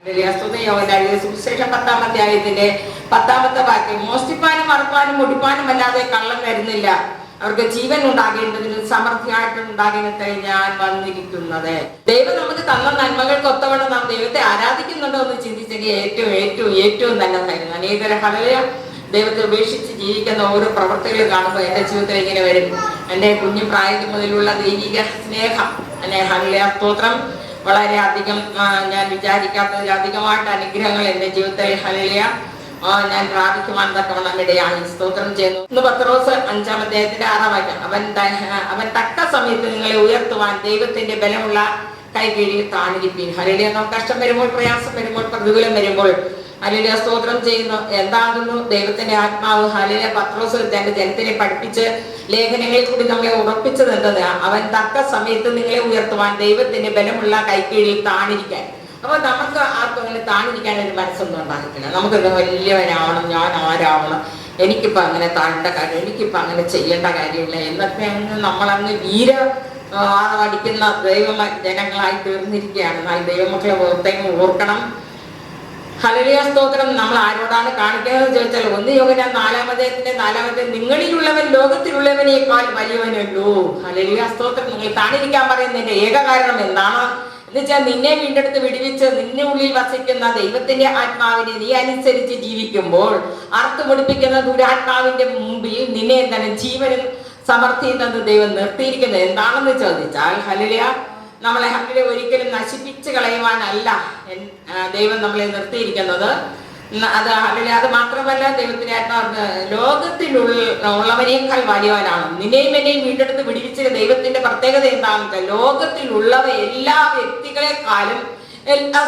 സുവിശേഷം 10-ാം അധ്യായത്തിന്റെ 10-ാമത്തെ വാക്യം, മോഷ്ടിപ്പാനും മറപ്പാനും മുടിപ്പാനും അല്ലാതെ കള്ളം വരുന്നില്ല, അവർക്ക് ജീവൻ ഉണ്ടാകേണ്ടതിന് സമൃദ്ധിയായിട്ട് ഉണ്ടാകേണ്ടത് ഞാൻ വന്നിരിക്കുന്നത്. ദൈവം നമുക്ക് തന്ന നന്മകൾക്ക് ഒത്തവണ്ണം നാം ദൈവത്തെ ആരാധിക്കുന്നുണ്ടോ എന്ന് ചിന്തിച്ചെങ്കിൽ ഏറ്റവും ഏറ്റവും ഏറ്റവും നല്ലതായിരുന്നു. അനേകരെ ഹല്ലേലൂയ ദൈവത്തെ ഉപേക്ഷിച്ച് ജീവിക്കുന്ന ഓരോ പ്രവർത്തികൾ കാണുമ്പോൾ എൻ്റെ ജീവിതത്തിൽ ഇങ്ങനെ വരും. എൻ്റെ കുഞ്ഞു പ്രായം മുതലുള്ള ദൈവിക സ്നേഹം, ഹല്ലേലൂയ സ്തോത്രം, വളരെ അധികം ഞാൻ വിചാരിക്കാത്തതിലധികമായിട്ട് അനുഗ്രഹങ്ങൾ എൻ്റെ ജീവിതത്തിൽ ഹല്ലേലൂയ ഞാൻ പ്രാപിക്കുവാൻ തക്കവണ്ണം ഇടയായി. സ്തോത്രം ചെയ്യുന്നു. 1 പത്രോസ് 5-ാം അധ്യായത്തിന്റെ 6-ാം വാക്യം, അവൻ തക്ക സമയത്ത് നിങ്ങളെ ഉയർത്തുവാൻ ദൈവത്തിന്റെ ബലമുള്ള കൈ കീഴിൽ താണിരിപ്പീൻ. ഹല്ലേലൂയ. നമുക്ക് കഷ്ടം വരുമ്പോൾ, പ്രയാസം വരുമ്പോൾ, പ്രതികൂലം വരുമ്പോൾ ഹല്ലേലൂയ സ്തോത്രം ചെയ്യുന്നു. എന്താകുന്നു ദൈവത്തിന്റെ ആത്മാവ്? ഹല്ലേലൂയ. പത്രോസ് തന്റെ ജനത്തിനെ പഠിപ്പിച്ച് ലേഖനങ്ങളിൽ കൂടി നമ്മളെ ഉറപ്പിച്ചത് എന്തെന്ന്? അവൻ തക്ക സമയത്ത് നിങ്ങളെ ഉയർത്തുവാൻ ദൈവത്തിന്റെ ബലമുള്ള കൈക്കീഴിൽ താണിരിക്കാൻ. അപ്പൊ നമുക്ക് ആർക്കും അങ്ങനെ താണിരിക്കാൻ ഒരു മനസ്സൊന്നും ഉണ്ടാകത്തില്ല. നമുക്കെന്താ വലിയവനാവണം, ഞാൻ ആരാവണം, എനിക്കിപ്പോ അങ്ങനെ താഴേണ്ട കാര്യം, എനിക്കിപ്പോ അങ്ങനെ ചെയ്യേണ്ട കാര്യമില്ല എന്നൊക്കെ നമ്മളങ്ങ് അടിക്കുന്ന ജനങ്ങളായി തീർന്നിരിക്കുകയാണ്. എന്നാൽ ദൈവമക്കളെ ഓർക്കണം. ഹല്ലേലൂയ സ്തോത്രം. നമ്മൾ ആരോടാണ് കാണിക്കുന്നത് ചോദിച്ചാൽ 1 യോഹന്നാൻ 4-ാം അധ്യായത്തിന്റെ 4-ാം അധ്യായം, നിങ്ങളിലുള്ളവൻ ലോകത്തിലുള്ളവനേക്കാൾ വലിയവനല്ലോ. ഹല്ലേലൂയ സ്തോത്രം. നിങ്ങൾ താണിരിക്കാൻ പറയുന്നതിന്റെ ഏക കാരണം എന്താണ് എന്ന് വെച്ചാൽ, നിന്നെ വീണ്ടെടുത്ത് വിടുവിച്ച് നിന്നെ ഉള്ളിൽ വസിക്കുന്ന ദൈവത്തിന്റെ ആത്മാവിനെ നീ അനുസരിച്ച് ജീവിക്കുമ്പോൾ അർത്ഥ മുടിപ്പിക്കുന്ന ദുരാത്മാവിന്റെ മുമ്പിൽ നിന്നെ എന്താണ് ജീവനും സമൃദ്ധിയും തന്ന് ദൈവം നിർത്തിയിരിക്കുന്നത് എന്താണെന്ന് ചോദിച്ചാൽ, ഹല്ലേലൂയ നമ്മളെ ഹല്ലേലൂയ ഒരിക്കലും നശിപ്പിച്ച് കളയുവാനല്ല ദൈവം നമ്മളെ നിർത്തിയിരിക്കുന്നത്. അത് ഹല്ലേലൂയ. അത് മാത്രമല്ല, ദൈവത്തിന്റെ ആത്മാവ് ലോകത്തിലുള്ളവനേക്കാൾ വലിയവനാണ്. നിന്നെയും എന്നെയും വീണ്ടെടുത്ത് വിടിവിച്ച ദൈവത്തിന്റെ പ്രത്യേകത എന്താണെന്ന് വെച്ചാൽ, ലോകത്തിലുള്ളവ എല്ലാ വ്യക്തികളെക്കാളും എല്ലാ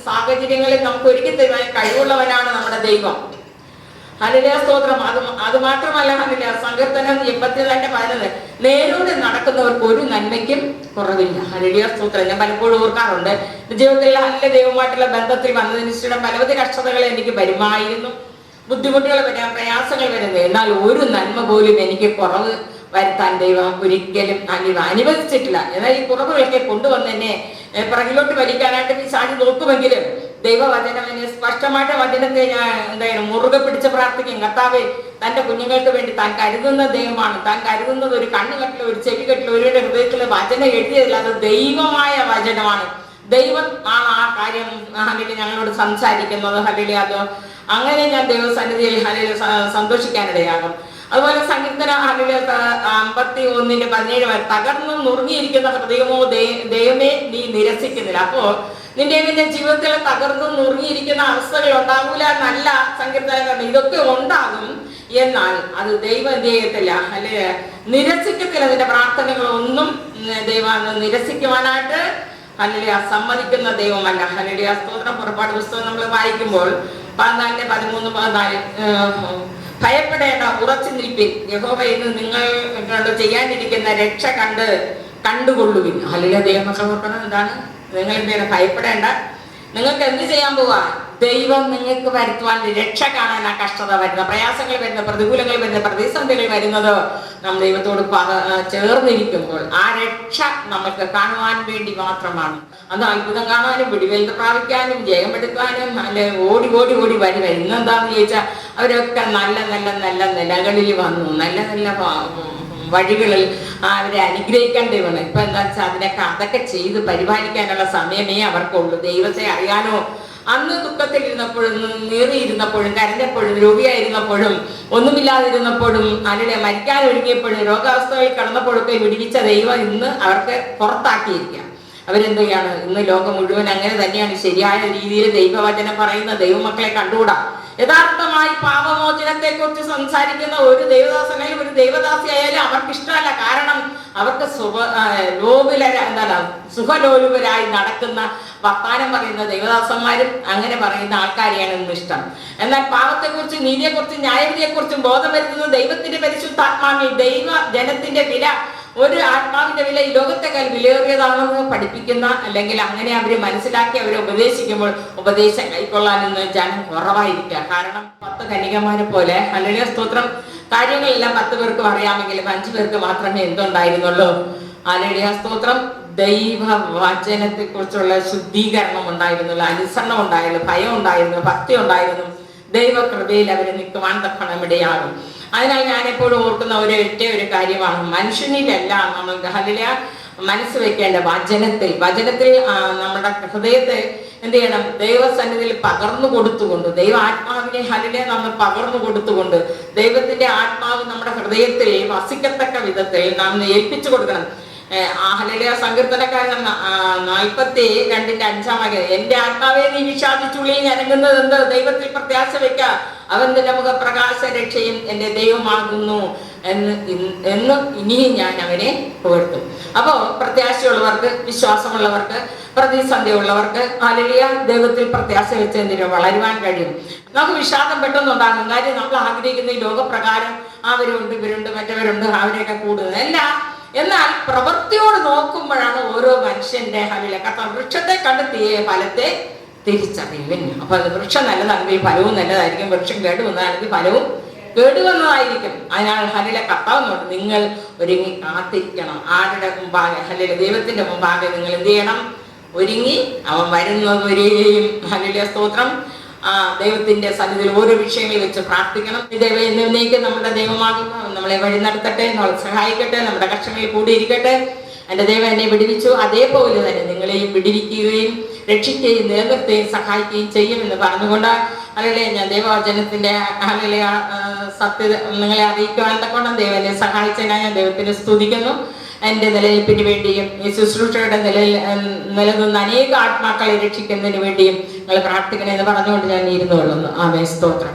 സാഹചര്യങ്ങളെ നമുക്ക് ഒരുക്കി തരുവാൻ കഴിവുള്ളവനാണ് നമ്മുടെ ദൈവം. ഹല്ലേലൂയ സ്തോത്രം. അത് മാത്രമല്ല, ഹല്ലേലൂയ സങ്കീർത്തനം 84:11, നേരോടെ നടക്കുന്നവർക്ക് ഒരു നന്മയ്ക്കും കുറവില്ല. ഹല്ലേലൂയ സ്തോത്രം. ഞാൻ പലപ്പോഴും ഓർക്കാറുണ്ട്, ജീവിതത്തിൽ നല്ല ദൈവമായിട്ടുള്ള ബന്ധത്തിൽ വന്നതിന് ശേഷം പലവിധ കഷ്ടതകൾ എനിക്ക് വരുമായിരുന്നു, ബുദ്ധിമുട്ടുകൾ വരാം, പ്രയാസങ്ങൾ വരുന്നത്. എന്നാൽ ഒരു നന്മ പോലും എനിക്ക് കുറവ് വരുത്താൻ ദൈവം ഒരിക്കലും അനുവദിച്ചിട്ടില്ല. എന്നാൽ ഈ കുറവുകളൊക്കെ കൊണ്ടുവന്ന് എന്നെ പിറകിലോട്ട് വലിക്കാനായിട്ട് പിശാച് നോക്കുമെങ്കിലും ദൈവവചനം എന്നെ സ്പഷ്ടമായിട്ട് വചനത്തെ ഞാൻ മുറുകെ പിടിച്ച് പ്രാർത്ഥിക്കും. കർത്താവേ, തന്റെ കുഞ്ഞുങ്ങൾക്ക് വേണ്ടി താൻ കരുതുന്ന ദൈവമാണ്. താൻ കരുതുന്നത് ഒരു കണ്ണുകെട്ടിലോ ഒരു ചെവികെട്ടിലോ ഒരു വൃദയത്തിലെ വചനം എഴുതിയതില്ല, അത് ദൈവമായ വചനമാണ്. ദൈവം ആണ് ആ കാര്യം ഹല്ലേലൂയ ഞങ്ങളോട് സംസാരിക്കുന്നത്. ഹല്ലേലൂയ. അത് അങ്ങനെ ഞാൻ ദൈവസന്നിധിയിൽ ഹല്ലേലൂയ സന്തോഷിക്കാനിടയാകും. അതുപോലെ സങ്കീർത്തനം 51:17, തകർന്നു നുറുങ്ങിയിരിക്കുന്ന ഹൃദയമോ ദൈവമേ നീ നിരസിക്കുന്നില്ല. അപ്പോ നിന്റെ ജീവിതത്തിൽ തകർന്നു നുറുങ്ങിയിരിക്കുന്ന അവസ്ഥകൾ ഉണ്ടാകൂല എന്നല്ല സങ്കീർത്തനം. ഇതൊക്കെ ഉണ്ടാകും, എന്നാൽ അത് ദൈവം എന്ത് ചെയ്യത്തില്ല, അല്ലെ നിരസിക്കത്തില്ല. അതിന്റെ പ്രാർത്ഥനകളൊന്നും ദൈവം നിരസിക്കുവാനായിട്ട് ഹല്ലേലൂയ സമ്മതിക്കുന്ന ദൈവമല്ല. ഹല്ലേലൂയ സ്തോത്രം. പുറപ്പാട് പുസ്തകം നമ്മൾ വായിക്കുമ്പോൾ 14:13-14, ഭയപ്പെടേണ്ട, ഉറച്ചു നിൽപ്പിൻ, യഹോവ ഇന്ന് നിങ്ങൾ ചെയ്യാനിരിക്കുന്ന രക്ഷ കണ്ടുകൊള്ളുവിൻ. ഹല്ലേലൂയ. ദൈവമക്കൾ ഓർക്കണം, എന്താണ് നിങ്ങൾ എന്താണ് ഭയപ്പെടേണ്ട, നിങ്ങൾക്ക് എന്ത് ചെയ്യാൻ പോവാ? ദൈവം നിങ്ങൾക്ക് വരുത്തുവാൻ രക്ഷ കാണാൻ. ആ കഷ്ടത വരുന്ന, പ്രയാസങ്ങൾ വരുന്ന, പ്രതികൂലങ്ങൾ വരുന്ന, പ്രതിസന്ധികൾ വരുന്നത് നാം ദൈവത്തോട് ചേർന്നിരിക്കുമ്പോൾ ആ രക്ഷ നമുക്ക് കാണുവാൻ വേണ്ടി മാത്രമാണ്. അത് അത്ഭുതം കാണാനും വിടിവെൽത്ത് പ്രാപിക്കാനും ജയമെടുക്കാനും അല്ലെ ഓടി ഓടി ഓടി വരും. ഇന്നെന്താന്ന് ചോദിച്ചാൽ അവരൊക്കെ നല്ല നല്ല നല്ല നിലകളിൽ വന്നു, നല്ല നല്ല വഴികളിൽ അവരെ അനുഗ്രഹിക്കേണ്ടതാണ്. ഇപ്പൊ എന്താ വെച്ചാൽ അതൊക്കെ ചെയ്ത് പരിപാലിക്കാനുള്ള സമയമേ അവർക്കുള്ളൂ. ദൈവത്തെ അറിയാനോ, അന്ന് ദുഃഖത്തിലിരുന്നപ്പോഴും നീറിയിരുന്നപ്പോഴും കരഞ്ഞപ്പോഴും രോഗിയായിരുന്നപ്പോഴും ഒന്നുമില്ലാതിരുന്നപ്പോഴും അല്ലെങ്കിൽ മരിക്കാൻ ഒരുങ്ങിയപ്പോഴും രോഗാവസ്ഥയിൽ കടന്നപ്പോഴൊക്കെ വിടിവിച്ച ദൈവം ഇന്ന് അവർക്ക് പുറത്താക്കിയിരിക്കുക. അവരെന്ത് ചെയ്യാണ്? ഇന്ന് ലോകം മുഴുവൻ അങ്ങനെ തന്നെയാണ്. ശരിയായ രീതിയിൽ ദൈവവചനം പറയുന്ന ദൈവമക്കളെ കണ്ടുകൂടാ. യഥാർത്ഥമായി പാപമോചനത്തെ കുറിച്ച് സംസാരിക്കുന്ന ഒരു ദൈവദാസനായാലും ഒരു ദൈവദാസിയായാലും അവർക്ക് ഇഷ്ടമല്ല. കാരണം അവർക്ക് സുഖലോലുപരായി നടക്കുന്ന വർത്താനം പറയുന്ന ദൈവദാസന്മാരും അങ്ങനെ പറയുന്ന ആൾക്കാരെയാണ് ഇന്ന് ഇഷ്ടം. എന്നാൽ പാപത്തെക്കുറിച്ച്, നീതിയെക്കുറിച്ച്, ന്യായവിധിയെക്കുറിച്ചും ബോധം വരുത്തുന്ന ദൈവത്തിന്റെ പരിശുദ്ധാത്മാവിൽ ദൈവ ജനത്തിന്റെ വില, ഒരു ആത്മാവിന്റെ വില ഈ ലോകത്തെക്കാൾ വിലയേറിയതാണെന്ന് പഠിപ്പിക്കുന്ന, അല്ലെങ്കിൽ അങ്ങനെ അവര് മനസ്സിലാക്കി അവരെ ഉപദേശിക്കുമ്പോൾ ഉപദേശം കൈക്കൊള്ളാനെന്ന് ജനം കുറവായിരിക്കുക. കാരണം 10 കന്യകമാരെ പോലെ ഹല്ലേലൂയ സ്തോത്രം കാര്യങ്ങളെല്ലാം 10 പേർക്കും അറിയാമെങ്കിലും 5 പേർക്ക് മാത്രമേ എന്തുണ്ടായിരുന്നുള്ളൂ. ഹല്ലേലൂയ സ്തോത്രം ദൈവവചനത്തെ കുറിച്ചുള്ള ശുദ്ധീകരണം ഉണ്ടായിരുന്നില്ല, അനുസരണം ഉണ്ടായിരുന്നു, ഭയം ഉണ്ടായിരുന്നു, ഭക്തി ഉണ്ടായിരുന്നു. ദൈവകൃപയിൽ അവർ നിൽക്കുവാൻ തക്കണം ഇടയാകും. അതിനാൽ ഞാൻ എപ്പോഴും ഓർക്കുന്ന ഒറ്റ ഒരു കാര്യമാണ്, മനുഷ്യനിലല്ല നമ്മൾ ഹല്ലേലൂയ മനസ്സ് വെക്കേണ്ട വചനത്തിൽ നമ്മുടെ ഹൃദയത്തെ എന്ത് ചെയ്യണം? ദൈവസന്നിധിയിൽ പകർന്നു കൊടുത്തുകൊണ്ട്, ദൈവ ആത്മാവിനെ ഹല്ലേലൂയ നമ്മൾ പകർന്നു കൊടുത്തുകൊണ്ട്, ദൈവത്തിന്റെ ആത്മാവ് നമ്മുടെ ഹൃദയത്തിൽ വസിക്കത്തക്ക വിധത്തിൽ നാം ഏൽപ്പിച്ചു കൊടുക്കണം. ഹല്ലേലൂയ സങ്കീർത്തനക്കാരൻ 42:5 എന്റെ ആത്മാവെ നീ വിഷാദിച്ചുള്ളി ഞരങ്ങുന്നത് എന്ത്? ദൈവത്തിൽ പ്രത്യാശ വെക്ക, അവൻ നിന്റെ മുഖപ്രകാശ രക്ഷയും എന്റെ ദൈവമാകുന്നു എന്ന് ഇനിയും ഞാൻ അവനെ പുകഴ്ത്തും. അപ്പോ പ്രത്യാശയുള്ളവർക്ക്, വിശ്വാസമുള്ളവർക്ക്, പ്രതിസന്ധിയുള്ളവർക്ക് ഹല്ലേലൂയ ദൈവത്തിൽ പ്രത്യാശ വെച്ച് എന്തിനു വളരുവാൻ കഴിയും. നമുക്ക് വിഷാദം പെട്ടെന്നുണ്ടാകും. കാര്യം നമ്മൾ ആഗ്രഹിക്കുന്ന ഈ ലോകപ്രകാരം അവരുണ്ട്, ഇവരുണ്ട്, മറ്റവരുണ്ട്, അവരെയൊക്കെ കൂടുന്നതല്ല. എന്നാൽ പ്രവൃത്തിയോട് നോക്കുമ്പോഴാണ് ഓരോ മനുഷ്യന്റെ ഹല്ലേലൂയ കർത്താവ് വൃക്ഷത്തെ കണ്ടെത്തിയേ ഫലത്തെ തിരിച്ചറിയുവിൻ. അപ്പൊ അത് വൃക്ഷം നല്ലതാണെങ്കിൽ ഫലവും നല്ലതായിരിക്കും, വൃക്ഷം കേടുവന്നതാണെങ്കിൽ ഫലവും കേടുവന്നതായിരിക്കും. അതിനാൽ ഹല്ലേലൂയ കർത്താവ് നോട്ട് നിങ്ങൾ ഒരുങ്ങി കാത്തിരിക്കണം. ആരുടെ മുമ്പാകെ? ഹല്ലേലൂയ ദൈവത്തിന്റെ മുമ്പാകെ നിങ്ങൾ എന്ത് ചെയ്യണം? ഒരുങ്ങി അവൻ വരുന്നവരെയും ഹല്ലേലൂയ സ്തോത്രം ദൈവത്തിന്റെ സന്നിധിയിൽ ഓരോ വിഷയങ്ങളിൽ വെച്ച് പ്രാർത്ഥിക്കണം. ദൈവം എന്നേക്ക് നമ്മുടെ ദൈവമാകുന്നു, നമ്മളെ വഴി നടത്തട്ടെ, നമ്മളെ സഹായിക്കട്ടെ, നമ്മുടെ കഷ്ടങ്ങളിൽ കൂടിയിരിക്കട്ടെ. എൻ്റെ ദൈവം എന്നെ വിടുവിച്ചു, അതേപോലെ തന്നെ നിങ്ങളെയും വിടുവിക്കുകയും രക്ഷിക്കുകയും നിലനിർത്തുകയും സഹായിക്കുകയും ചെയ്യുമെന്ന് പറഞ്ഞുകൊണ്ട് ഹല്ലേലൂയ ഞാൻ ദൈവവചനത്തിന്റെ ഹല്ലേലൂയ സത്യത നിങ്ങളെ അറിയിക്കുവാൻ തക്കോണം ദൈവം എന്നെ സഹായിച്ചതിനായി ഞാൻ ദൈവത്തിനെ സ്തുതിക്കുന്നു. എൻ്റെ നിലനിൽപ്പിന് വേണ്ടിയും ഈ ശുശ്രൂഷയുടെ നിലനിന്ന് അനേക ആത്മാക്കളെ രക്ഷിക്കുന്നതിന് വേണ്ടിയും നിങ്ങൾ പ്രാർത്ഥിക്കണമെന്ന് പറഞ്ഞുകൊണ്ട് ഞാൻ ഇരുന്നു കൊള്ളുന്നു. ആമേൻ, സ്തോത്രം.